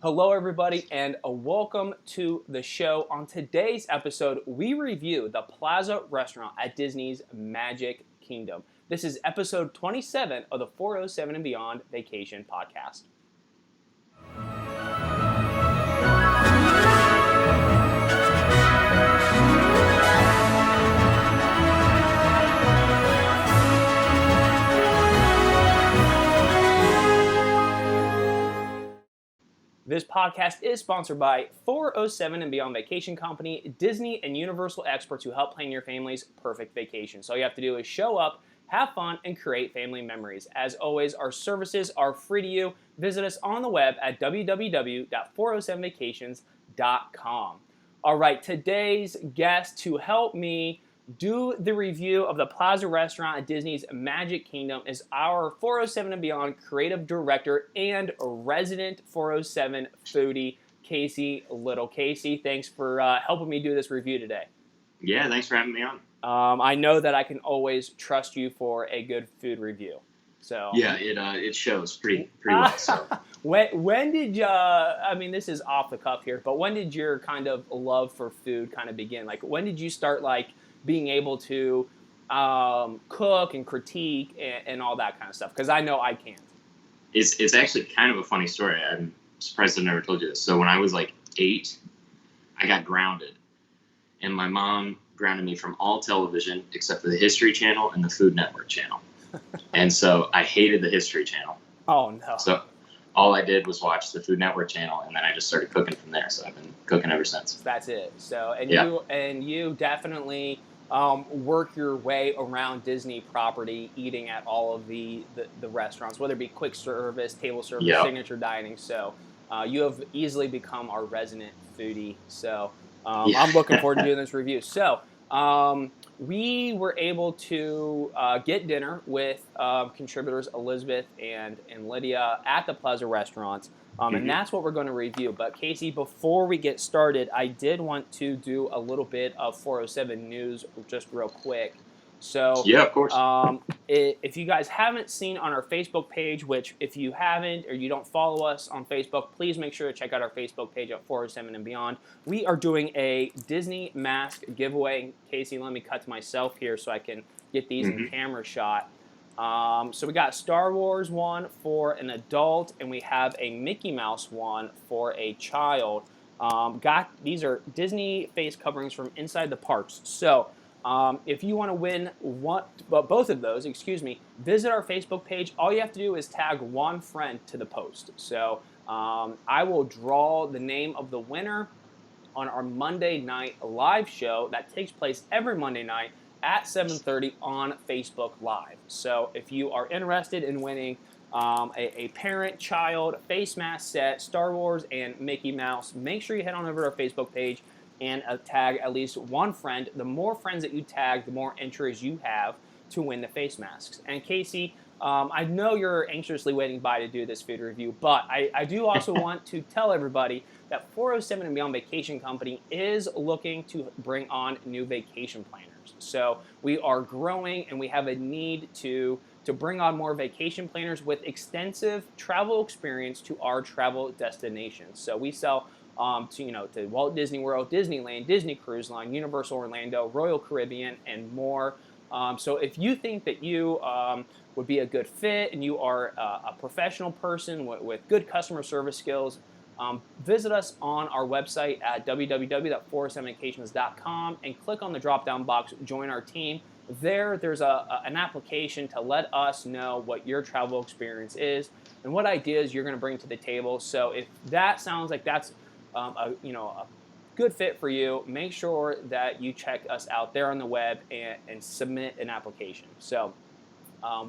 Hello, everybody, and welcome to the show. On today's episode, we review the Plaza restaurant at Disney's Magic Kingdom. This is episode 27 of the 407 and Beyond Vacation Podcast. This podcast is sponsored by 407 and Beyond Vacation Company, Disney and Universal experts who help plan your family's perfect vacation. So all you have to do is show up, have fun, and create family memories. As always, our services are free to you. Visit us on the web at www.407vacations.com. All right, today's guest to help me do the review of the Plaza restaurant at Disney's Magic Kingdom is our 407 and Beyond creative director and resident 407 foodie, Casey Little. Casey, thanks for helping me do this review today. Yeah, thanks for having me on. I know that I can always trust you for a good food review. So yeah, it shows pretty well. So when did I mean, this is off the cuff here, but when did your kind of love for food kind of begin? Like, when did you start being able to cook and critique and all that kind of stuff? Because I know I can't. It's actually kind of a funny story. I'm surprised I've never told you this. So when I was 8, I got grounded, and my mom grounded me from all television except for the History Channel and the Food Network channel. And so I hated the History Channel. Oh no! So all I did was watch the Food Network channel, and then I just started cooking from there. So I've been cooking ever since. That's it. So yeah. you definitely work your way around Disney property, eating at all of the restaurants, whether it be quick service, table service, Yep. signature dining. So you have easily become our resident foodie. So Yeah. I'm looking forward to doing this review. So we were able to get dinner with contributors Elizabeth and Lydia at the Plaza restaurant. And that's what we're going to review. But Casey, before we get started, I did want to do a little bit of 407 news just real quick. So Yeah, of course. If you guys haven't seen on our Facebook page, which if you haven't or you don't follow us on Facebook, please make sure to check out our Facebook page at 407 and Beyond. We are doing a Disney mask giveaway. Casey, let me cut to myself here so I can get these in camera shot. So we got Star Wars one for an adult, and we have a Mickey Mouse one for a child. These are Disney face coverings from inside the parks. So if you want to win both of those, visit our Facebook page. All you have to do is tag one friend to the post. So I will draw the name of the winner on our Monday night live show that takes place every Monday night at 7:30 on Facebook Live. So if you are interested in winning a parent-child face mask set, Star Wars and Mickey Mouse, make sure you head on over to our Facebook page and tag at least one friend. The more friends that you tag, the more entries you have to win the face masks. And Casey, I know you're anxiously waiting by to do this food review, but I do also want to tell everybody that 407 and Beyond Vacation Company is looking to bring on new vacation planners. So we are growing, and we have a need to bring on more vacation planners with extensive travel experience to our travel destinations. So we sell to Walt Disney World, Disneyland, Disney Cruise Line, Universal Orlando, Royal Caribbean, and more. So if you think that you would be a good fit and you are a professional person with good customer service skills, visit us on our website at www.407vacations.com and click on the drop-down box, join our team. There's an application to let us know what your travel experience is and what ideas you're going to bring to the table. So if that sounds like that's a good fit for you, make sure that you check us out there on the web and submit an application. So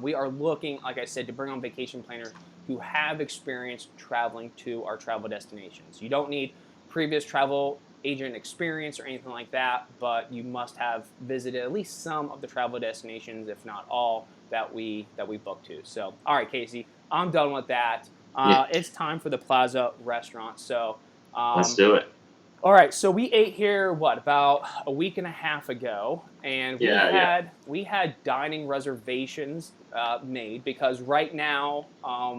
we are looking, like I said, to bring on vacation planners who have experience traveling to our travel destinations. You don't need previous travel agent experience or anything like that, but you must have visited at least some of the travel destinations, if not all, that we booked to. So, all right, Casey, I'm done with that. It's time for the Plaza restaurant. So let's do it. All right, so we ate here, about a week and a half ago, and we had dining reservations made because right now,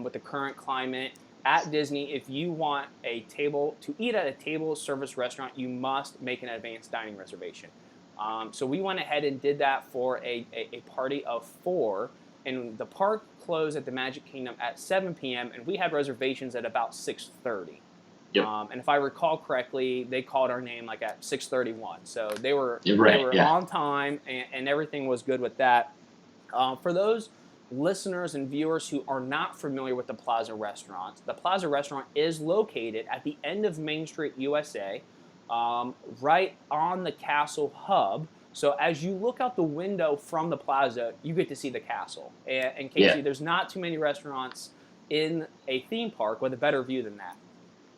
with the current climate, at Disney, if you want a table to eat at a table service restaurant, you must make an advanced dining reservation. So we went ahead and did that for a party of 4, and the park closed at the Magic Kingdom at 7 p.m. and we had reservations at about 6:30. Yep. And if I recall correctly, they called our name like at 6:31. So they were Right. they were Yeah. on time, and everything was good with that. For those listeners and viewers who are not familiar with the Plaza restaurant is located at the end of Main Street, USA, right on the Castle Hub. So as you look out the window from the Plaza, you get to see the castle. And Casey, Yeah. there's not too many restaurants in a theme park with a better view than that.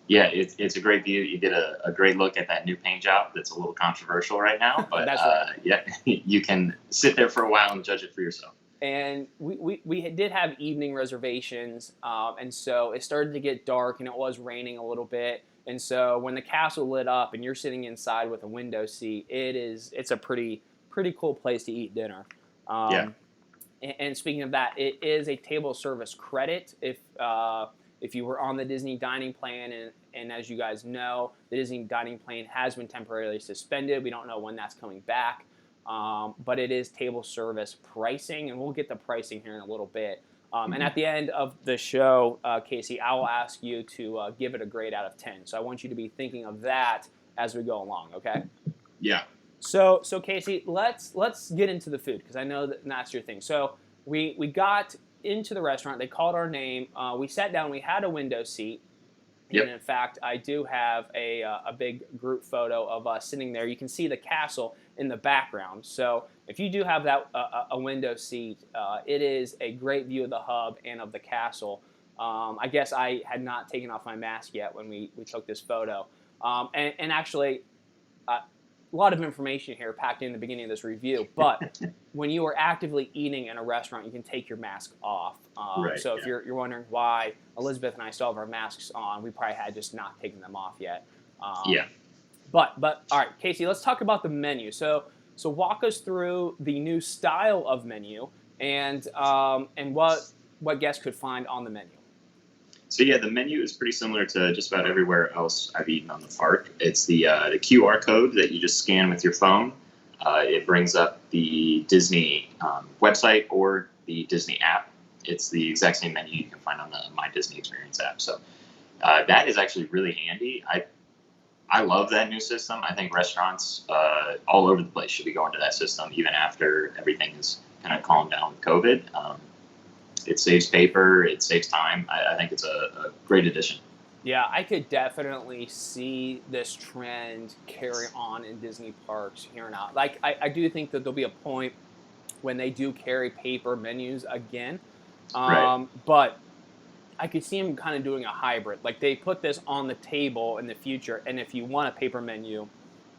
Yeah, it's a great view. You get a great look at that new paint job that's a little controversial right now, but That's right. yeah, you can sit there for a while and judge it for yourself. And we did have evening reservations, and so it started to get dark, and it was raining a little bit. And so when the castle lit up and you're sitting inside with a window seat, it's a pretty cool place to eat dinner. Yeah. And speaking of that, it is a table service credit if you were on the Disney dining plan, and as you guys know, the Disney dining plan has been temporarily suspended. We don't know when that's coming back. But it is table service pricing, and we'll get the pricing here in a little bit. And at the end of the show, Casey, I will ask you to give it a grade out of 10. So I want you to be thinking of that as we go along, okay? Yeah. So Casey, let's get into the food, because I know that's your thing. So we got into the restaurant. They called our name. We sat down. We had a window seat. Yep. And in fact, I do have a big group photo of us sitting there. You can see the castle in the background. So if you do have that a window seat, it is a great view of the hub and of the castle. I guess I had not taken off my mask yet when we took this photo. And actually, a lot of information here packed in the beginning of this review. But when you are actively eating in a restaurant, you can take your mask off. Right, So if yeah. you're wondering why Elizabeth and I still have our masks on, we probably had just not taken them off yet. Yeah. But all right, Casey, let's talk about the menu. So walk us through the new style of menu and what guests could find on the menu. So yeah, the menu is pretty similar to just about everywhere else I've eaten on the park. It's the QR code that you just scan with your phone. It brings up the Disney website or the Disney app. It's the exact same menu you can find on the My Disney Experience app. So that is actually really handy. I love that new system. I think restaurants all over the place should be going to that system even after everything is kind of calmed down with COVID. It saves paper. It saves time. I think it's a great addition. Yeah, I could definitely see this trend carry on in Disney parks here and out. Like, I do think that there'll be a point when they do carry paper menus again. Right. But I could see them kind of doing a hybrid. Like, they put this on the table in the future, and if you want a paper menu,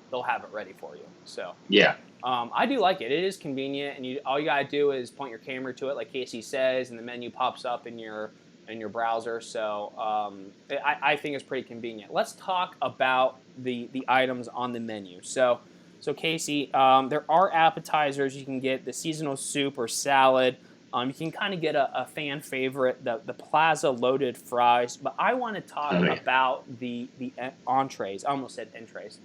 they'll have it ready for you. So Yeah. I do like it. It is convenient, and all you gotta do is point your camera to it, like Casey says, and the menu pops up in your browser. So I think it's pretty convenient. Let's talk about the items on the menu. So Casey, there are appetizers. You can get the seasonal soup or salad. You can kind of get a fan favorite, the Plaza loaded fries. But I want to talk about the entrees. I almost said entrees.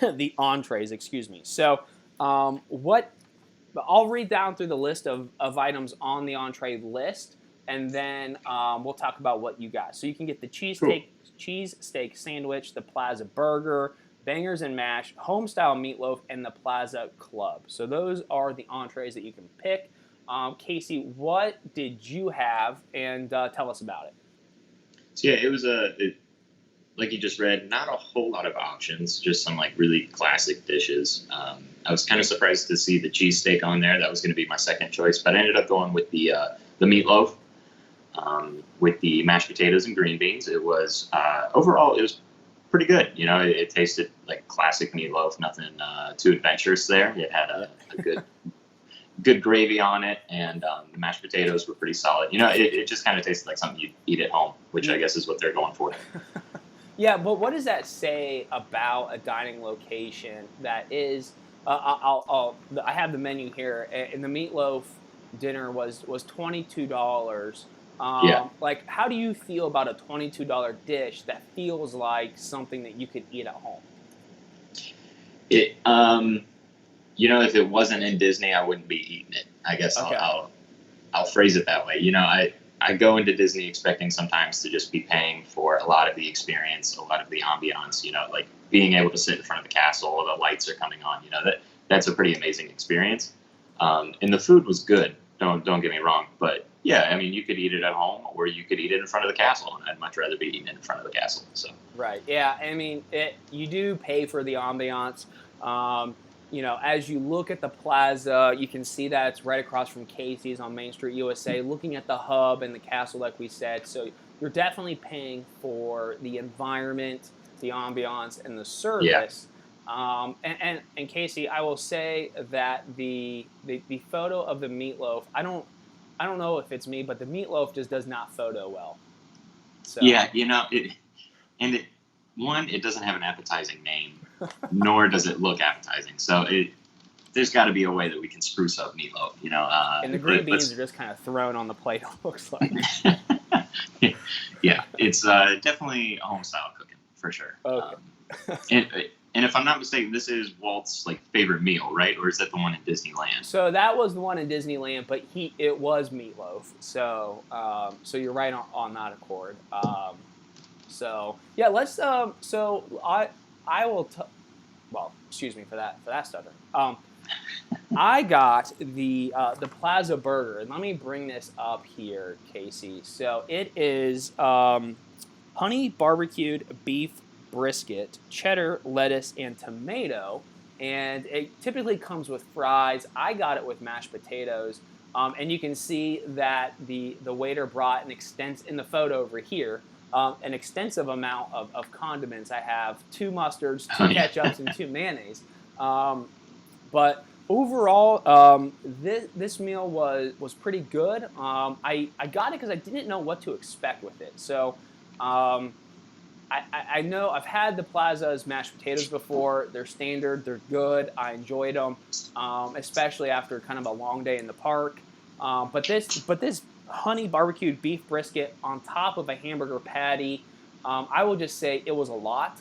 The entrees, excuse me. So I'll read down through the list of items on the entree list, and then we'll talk about what you got. So you can get the cheese steak sandwich, the Plaza burger, bangers and mash, home-style meatloaf, and the Plaza club. So those are the entrees that you can pick. Casey, what did you have, and tell us about it? So yeah, it was like you just read, not a whole lot of options, just some like really classic dishes. I was kind of surprised to see the cheesesteak on there. That was going to be my second choice, but I ended up going with the meatloaf with the mashed potatoes and green beans. It was overall it was pretty good. You know, it tasted like classic meatloaf, nothing too adventurous there. It had a good gravy on it, and the mashed potatoes were pretty solid. You know, it just kind of tasted like something you'd eat at home, which I guess is what they're going for. Yeah, but what does that say about a dining location that is? I have the menu here, and the meatloaf dinner was $22, Yeah. Like, how do you feel about a $22 dish that feels like something that you could eat at home? It if it wasn't in Disney, I wouldn't be eating it. I guess Okay. I'll phrase it that way. I go into Disney expecting sometimes to just be paying for a lot of the experience, a lot of the ambiance. Like being able to sit in front of the castle, the lights are coming on. That's a pretty amazing experience. And the food was good. Don't get me wrong, but yeah, I mean, you could eat it at home, or you could eat it in front of the castle, and I'd much rather be eating it in front of the castle. So Right. Yeah. I mean, you do pay for the ambiance. As you look at the plaza, you can see that it's right across from Casey's on Main Street, USA, looking at the hub and the castle, like we said. So you're definitely paying for the environment, the ambiance, and the yeah, service. And Casey, I will say that the photo of the meatloaf, I don't know if it's me, but the meatloaf just does not photo well. So yeah, and it doesn't have an appetizing name, nor does it look appetizing. So there's got to be a way that we can spruce up meatloaf. and the green beans are just kind of thrown on the plate. It looks like. Yeah, it's definitely home style cooking for sure. Okay. And if I'm not mistaken, this is Walt's favorite meal, right? Or is that the one in Disneyland? So that was the one in Disneyland, but it was meatloaf. So you're right on that accord. So yeah, let's. So I will. Well, excuse me for that stutter. I got the Plaza Burger, and let me bring this up here, Casey. So it is honey barbecued beef brisket, cheddar, lettuce, and tomato, and it typically comes with fries. I got it with mashed potatoes, and you can see that the waiter brought in the photo over here. An extensive amount of condiments. I have 2 mustards, 2 Oh, yeah. ketchups, and 2 mayonnaise. But overall, this meal was pretty good. I got it because I didn't know what to expect with it. So I know I've had the Plaza's mashed potatoes before. They're standard. They're good. I enjoyed them, especially after kind of a long day in the park. But this honey barbecued beef brisket on top of a hamburger patty, I will just say it was a lot.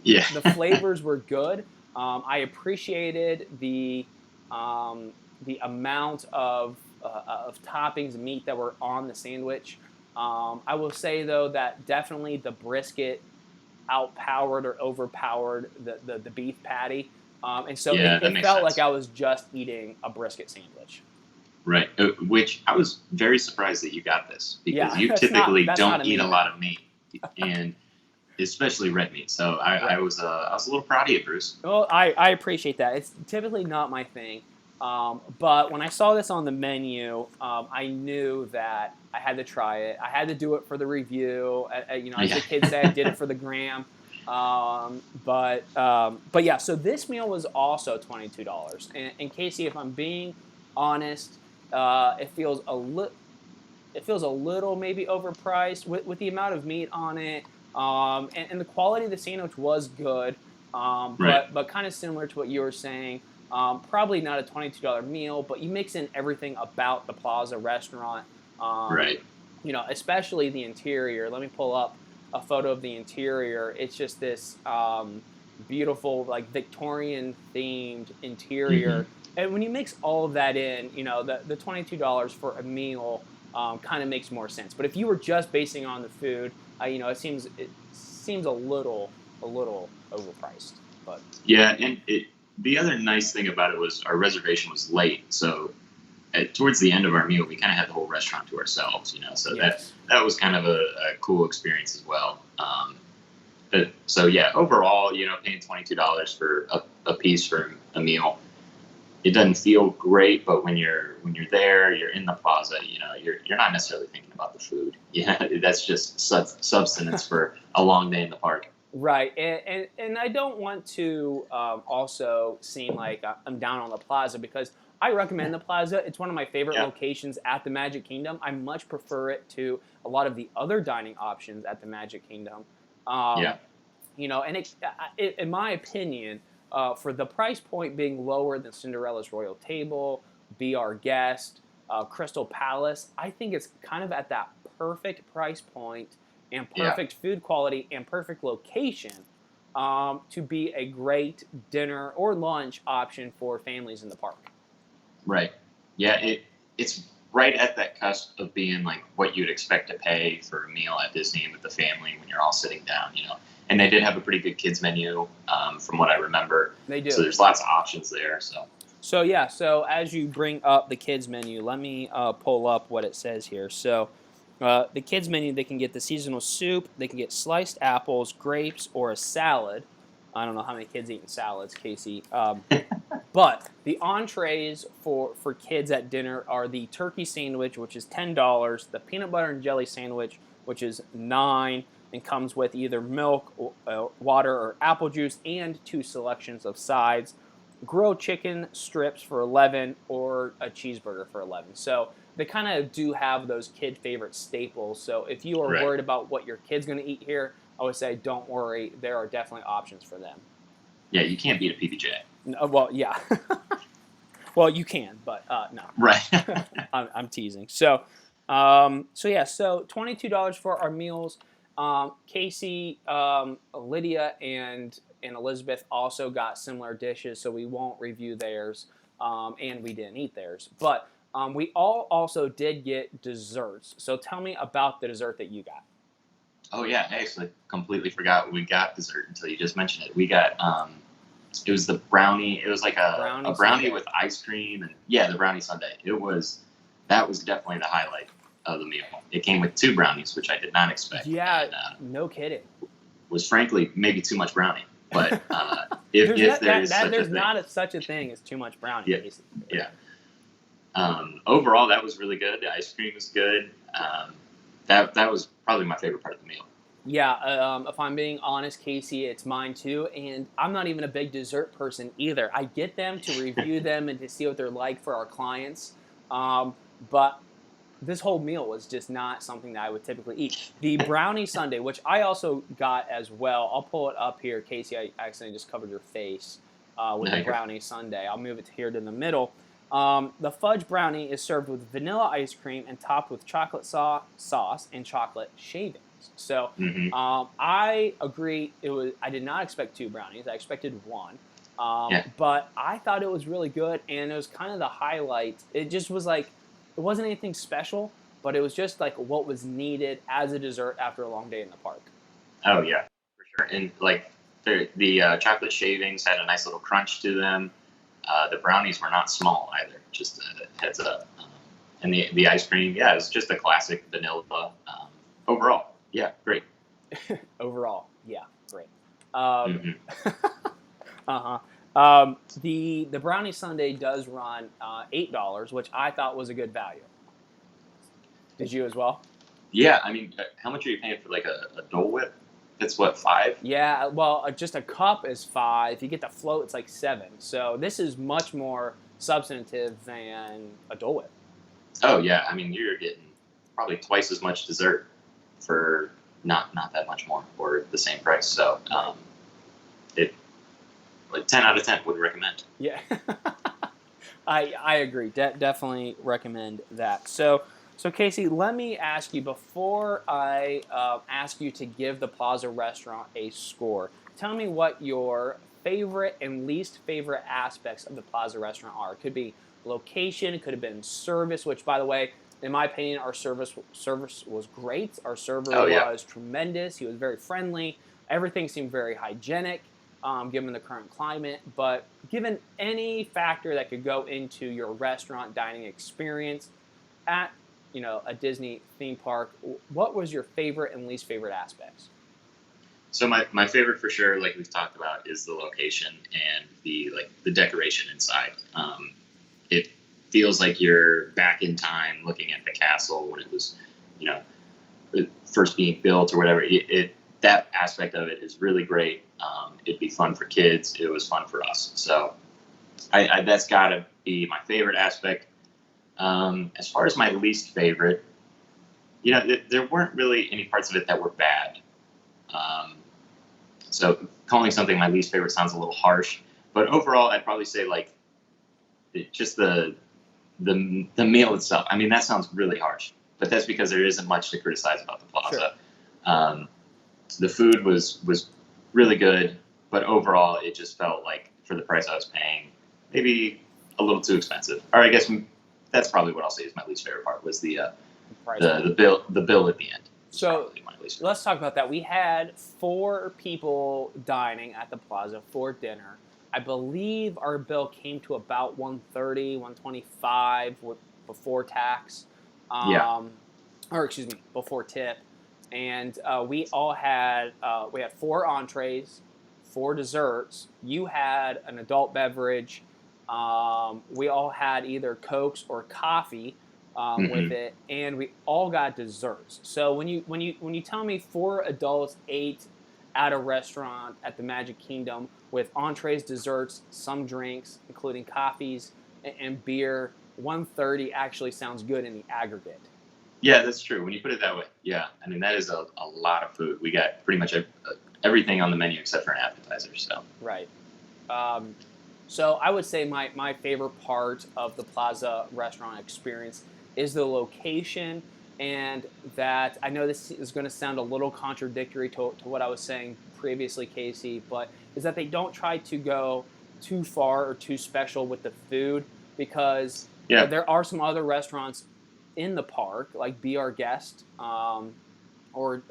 Yeah. The flavors were good. I appreciated the amount of toppings and meat that were on the sandwich. I will say though that definitely the brisket outpowered or overpowered the beef patty, and so Yeah, that it makes felt sense. like I was just eating a brisket sandwich. Right. Which I was very surprised that you got this because Yeah, you that's typically not don't a eat me a thing. lot of meat, and especially red meat. So I Right. was a little proud of you, Bruce. Well, I appreciate that. It's typically not my thing, but when I saw this on the menu, I knew that I had to try it. I had to do it for the review. As Yeah. the kids say, I did it for the gram. But yeah. So this meal was also $22. And Casey, if I'm being honest, it feels a little maybe overpriced with the amount of meat on it. And the quality of the sandwich was good, Right. but kind of similar to what you were saying. Probably not a $22 meal, but you mix in everything about the Plaza restaurant. Um, Right. Especially the interior. Let me pull up a photo of the interior. It's just this beautiful, like Victorian themed Hmm. interior. And when you mix all of that in, the $22 for a meal kind of makes more sense. But if you were just basing on the food, it seems a little overpriced. But Yeah, and the other nice thing about it was our reservation was late, so towards the end of our meal, we kind of had the whole restaurant to ourselves. So yes, that was kind of a cool experience as well. So yeah, overall, paying $22 for a piece for a meal, it doesn't feel great. But when you're there, you're in the plaza. You're not necessarily thinking about the food. Yeah, that's just substance for a long day in the park. right. And I don't want to also seem like I'm down on the Plaza because I recommend the Plaza. It's one of my favorite Yeah, locations at the Magic Kingdom. I much prefer it to a lot of the other dining options at the Magic Kingdom. Um, yeah, and in my opinion, for the price point being lower than Cinderella's Royal Table, Be Our Guest, Crystal Palace. I think it's kind of at that perfect price point and Yeah. perfect food quality and perfect location to be a great dinner or lunch option for families in the park. Right. Yeah, it's right at that cusp of being like what you'd expect to pay for a meal at Disney with the family when you're all sitting down, you know. And they did have a pretty good kids menu, from what I remember. They do. So there's lots of options there. So So yeah, so as you bring up the kids menu, let me pull up what it says here. So the kids menu, they can get the seasonal soup, they can get sliced apples, grapes, or a salad. I don't know how many kids eating salads, Casey. But the entrees for kids at dinner are the turkey sandwich, which is $10, the peanut butter and jelly sandwich, which is $9, and comes with either milk, water, or apple juice, and 2 selections of sides. Grilled chicken strips for 11, or a cheeseburger for 11. So they kind of do have those kid favorite staples. So if you are right. worried about what your kid's going to eat here, I would say don't worry. There are definitely options for them. Yeah, you can't beat a PBJ. No, well, yeah. Well, you can, but no. Right. I'm teasing. So yeah. So $22 for our meals. Casey, Lydia, and Elizabeth also got similar dishes, so we won't review theirs, and we didn't eat theirs. But we all also did get desserts. So tell me about the dessert that you got. Oh yeah, I actually completely forgot we got dessert until you just mentioned it. We got it was the brownie. It was like a brownie sundae with ice cream, and yeah, the brownie sundae. That was definitely the highlight of the meal. It came with 2 brownies, which I did not expect. Yeah, and, no kidding. was frankly maybe too much brownie. But if there's not such a thing as too much brownie. Yeah. Basically. Yeah. Overall, that was really good. The ice cream was good. That was probably my favorite part of the meal. Yeah, if I'm being honest, Casey, it's mine too. And I'm not even a big dessert person either. I get them to review them and to see what they're like for our clients. But this whole meal was just not something that I would typically eat. The brownie sundae, which I also got as well. I'll pull it up here, Casey. I accidentally just covered your face with the brownie sundae. I'll move it here to the middle. The fudge brownie is served with vanilla ice cream and topped with chocolate sauce and chocolate shavings. So I agree. I did not expect 2 brownies. I expected 1. But I thought it was really good, and it was kind of the highlight. It just was like, it wasn't anything special, but it was just like what was needed as a dessert after a long day in the park. Oh yeah, for sure. And like the chocolate shavings had a nice little crunch to them. The brownies were not small either. Just a heads up. And the ice cream, yeah, it was just a classic vanilla. Overall, yeah, great. Overall, yeah, great. The brownie sundae does run $8, which I thought was a good value. Did you as well? Yeah, I mean, how much are you paying for like a Dole Whip? It's what, 5? Yeah, well, just a cup is 5. If you get the float, it's like 7. So this is much more substantive than a Dole Whip. Oh yeah, I mean, you're getting probably twice as much dessert for not that much more, or the same price. So it like 10 out of 10 would recommend. Yeah, I agree. Definitely recommend that. So Casey, let me ask you, before I ask you to give the Plaza restaurant a score, tell me what your favorite and least favorite aspects of the Plaza restaurant are. It could be location, it could have been service, which, by the way, in my opinion, our service was great. Our server was tremendous. He was very friendly. Everything seemed very hygienic, given the current climate. But given any factor that could go into your restaurant dining experience at a Disney theme park, what was your favorite and least favorite aspects? So my favorite for sure, like we've talked about, is the location and the decoration inside. It feels like you're back in time, looking at the castle when it was, first being built or whatever. That aspect of it is really great. It'd be fun for kids. It was fun for us. So that's got to be my favorite aspect. As far as my least favorite, there weren't really any parts of it that were bad. So calling something my least favorite sounds a little harsh, but overall, I'd probably say just the the meal itself, I mean, that sounds really harsh, but that's because there isn't much to criticize about the Plaza. Sure. The food was really good, but overall, it just felt like for the price I was paying, maybe a little too expensive. Or I guess that's probably what I'll say is my least favorite part was the bill at the end. So let's talk about that. We had 4 people dining at the Plaza for dinner. I believe our bill came to about $130, $125 before tax, Yeah. or excuse me, before tip. And we had 4 entrees, 4 desserts. You had an adult beverage. We all had either Cokes or coffee with it, and we all got desserts. So when you tell me 4 adults ate at a restaurant at the Magic Kingdom with entrees, desserts, some drinks, including coffees and beer, 130 actually sounds good in the aggregate. Yeah, that's true. When you put it that way, yeah. I mean, that is a lot of food. We got pretty much everything on the menu except for an appetizer. So Right. So I would say my favorite part of the Plaza restaurant experience is the location, and that I know this is going to sound a little contradictory to what I was saying previously, Casey, but is that they don't try to go too far or too special with the food, because yeah, there are some other restaurants in the park, like Be Our Guest, or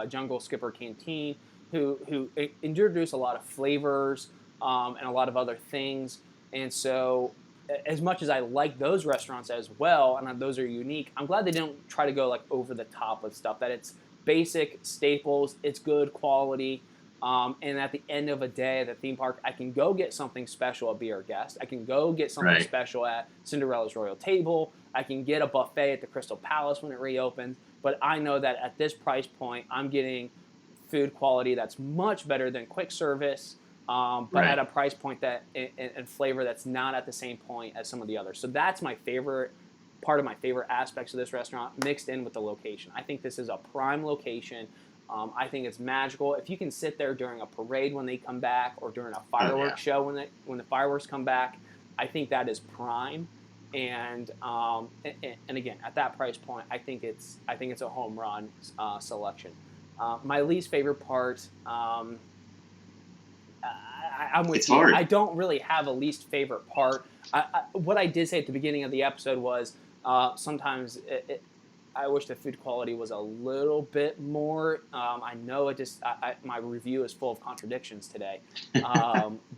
Jungle Skipper Canteen, who introduce a lot of flavors and a lot of other things. And so, as much as I like those restaurants as well, and those are unique, I'm glad they don't try to go like over the top with stuff. That it's basic staples, it's good quality. And at the end of a day at the theme park, I can go get something special at Be Our Guest. I can go get something special at Cinderella's Royal Table. I can get a buffet at the Crystal Palace when it reopens. But I know that at this price point, I'm getting food quality that's much better than quick service, but at a price point that and flavor that's not at the same point as some of the others. So that's my favorite part of my favorite aspects of this restaurant, mixed in with the location. I think this is a prime location. I think it's magical. If you can sit there during a parade when they come back, or during a fireworks show when the fireworks come back, I think that is prime. And again, at that price point, I think it's a home run selection. My least favorite part, I'm with it's you. hard. I don't really have a least favorite part. What I did say at the beginning of the episode was sometimes I wish the food quality was a little bit more. I know my review is full of contradictions today,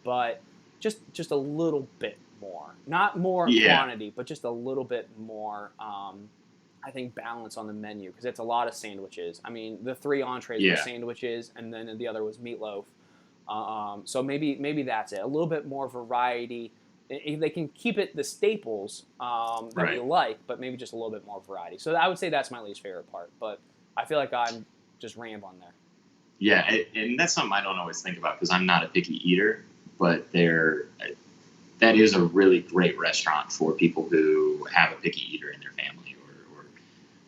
but just a little bit more. Not more quantity, but just a little bit more. I think balance on the menu, because it's a lot of sandwiches. I mean, the 3 entrees were sandwiches, and then the other was meatloaf. So maybe that's it. A little bit more variety. They can keep it the staples that we like, but maybe just a little bit more variety. So I would say that's my least favorite part. But I feel like I'm just rambling there. Yeah, and that's something I don't always think about because I'm not a picky eater. But that is a really great restaurant for people who have a picky eater in their family, or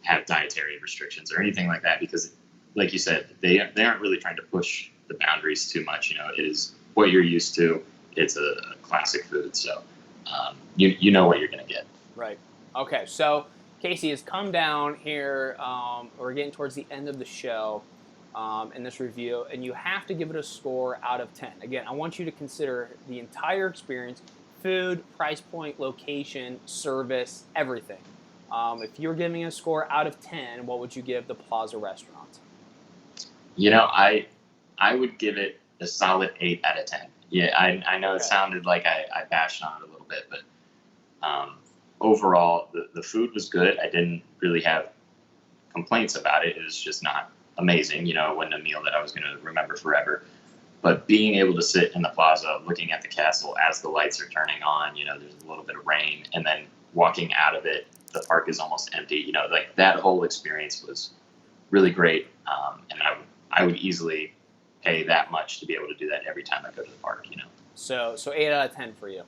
have dietary restrictions or anything like that. Because, like you said, they aren't really trying to push the boundaries too much. You know, it is what you're used to. It's a classic food, so you know what you're going to get. Right. Okay, so Casey has come down here. We're getting towards the end of the show in this review, and you have to give it a score out of 10. Again, I want you to consider the entire experience: food, price point, location, service, everything. If you're giving a score out of 10, what would you give the Plaza restaurant? You know, I would give it a solid 8 out of 10. Yeah, I know it sounded like I bashed on it a little bit, but overall, the food was good. I didn't really have complaints about it. It was just not amazing. You know, it wasn't a meal that I was going to remember forever. But being able to sit in the Plaza, looking at the castle as the lights are turning on, you know, there's a little bit of rain, and then walking out of it, the park is almost empty. You know, like that whole experience was really great, and I would easily pay that much to be able to do that every time I go to the park, you know. So 8 out of 10 for you.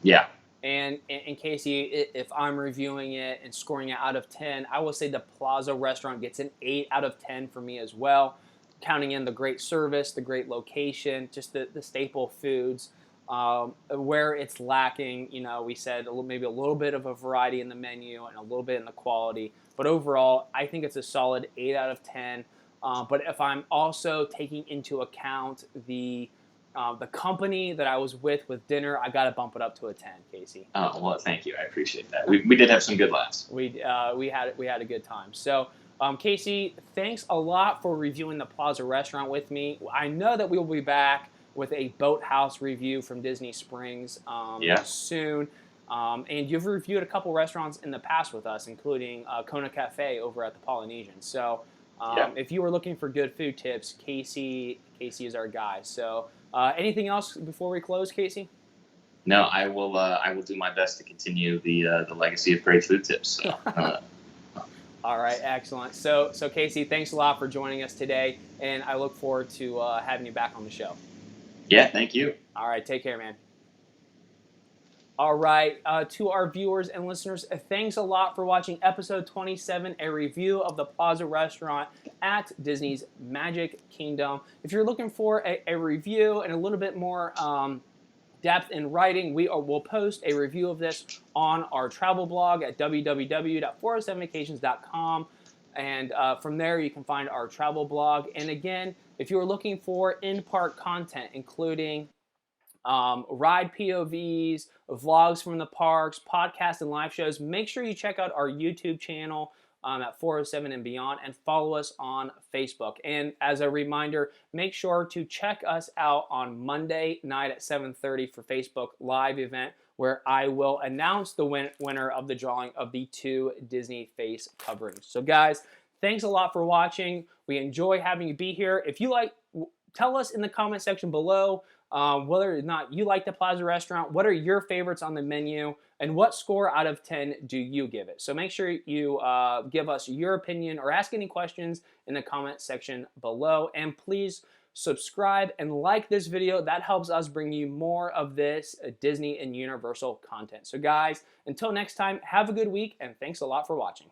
Yeah. And Casey, if I'm reviewing it and scoring it out of 10, I will say the Plaza restaurant gets an 8 out of 10 for me as well, counting in the great service, the great location, just the staple foods. Where it's lacking, we said maybe a little bit of a variety in the menu and a little bit in the quality. But overall, I think it's a solid 8 out of 10. But if I'm also taking into account the company that I was with dinner, I got to bump it up to a 10, Casey. Oh, well, thank you. I appreciate that. We did have some good laughs. We had a good time. So, Casey, thanks a lot for reviewing the Plaza restaurant with me. I know that we will be back with a Boathouse review from Disney Springs soon. And you've reviewed a couple restaurants in the past with us, including Kona Cafe over at the Polynesian. So if you were looking for good food tips, Casey is our guy. So anything else before we close, Casey? No, I will do my best to continue the legacy of great food tips. So, all right, excellent. So Casey, thanks a lot for joining us today, and I look forward to having you back on the show. Yeah, thank you. All right, take care, man. All right, to our viewers and listeners, thanks a lot for watching episode 27, a review of the Plaza restaurant at Disney's Magic Kingdom. If you're looking for a review and a little bit more depth in writing, we'll post a review of this on our travel blog at www.407vacations.com. And from there, you can find our travel blog. And again, if you're looking for in-park content, including ride POVs, vlogs from the parks, podcasts, and live shows, make sure you check out our YouTube channel at 407 and Beyond, and follow us on Facebook. And as a reminder, make sure to check us out on Monday night at 7:30 for Facebook Live event, where I will announce the winner of the drawing of the 2 Disney face coverings. So guys, thanks a lot for watching. We enjoy having you be here. If you like, tell us in the comment section below whether or not you like the Plaza restaurant, what are your favorites on the menu, and what score out of 10 do you give it? So make sure you give us your opinion or ask any questions in the comment section below. And please subscribe and like this video. That helps us bring you more of this Disney and Universal content. So guys, until next time, have a good week, and thanks a lot for watching.